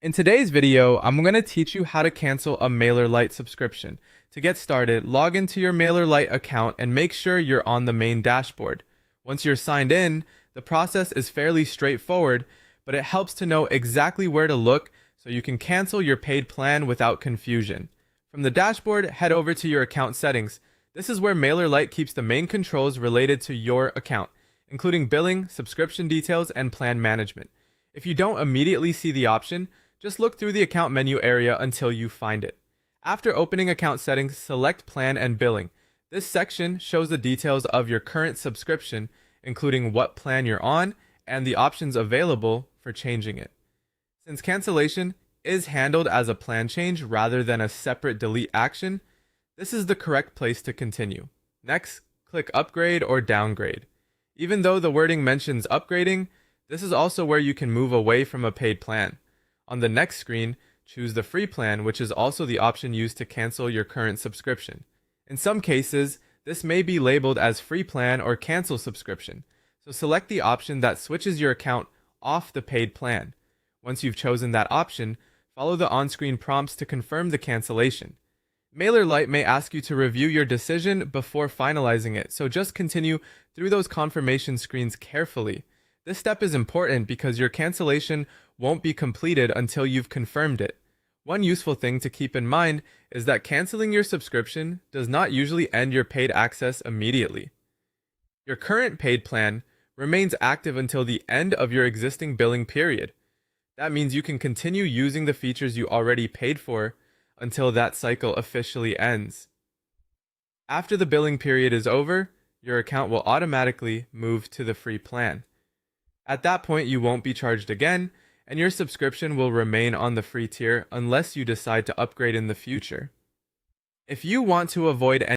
In today's video, I'm going to teach you how to cancel a Mailerlite subscription. To get started, log into your Mailerlite account and make sure you're on the main dashboard. Once you're signed in, the process is fairly straightforward, but it helps to know exactly where to look so you can cancel your paid plan without confusion. From the dashboard, head over to your account settings. This is where Mailerlite keeps the main controls related to your account, including billing, subscription details, and plan management. If you don't immediately see the option, just look through the account menu area until you find it. After opening account settings, select Plan and Billing. This section shows the details of your current subscription, including what plan you're on and the options available for changing it. Since cancellation is handled as a plan change rather than a separate delete action, this is the correct place to continue. Next, click Upgrade or Downgrade. Even though the wording mentions upgrading, this is also where you can move away from a paid plan. On the next screen, choose the free plan, which is also the option used to cancel your current subscription. In some cases, this may be labeled as free plan or cancel subscription, so select the option that switches your account off the paid plan. Once you've chosen that option, follow the on-screen prompts to confirm the cancellation. Mailerlite may ask you to review your decision before finalizing it, so just continue through those confirmation screens carefully. This step is important because your cancellation won't be completed until you've confirmed it. One useful thing to keep in mind is that canceling your subscription does not usually end your paid access immediately. Your current paid plan remains active until the end of your existing billing period. That means you can continue using the features you already paid for until that cycle officially ends. After the billing period is over, your account will automatically move to the free plan. At that point, you won't be charged again, and your subscription will remain on the free tier unless you decide to upgrade in the future. If you want to avoid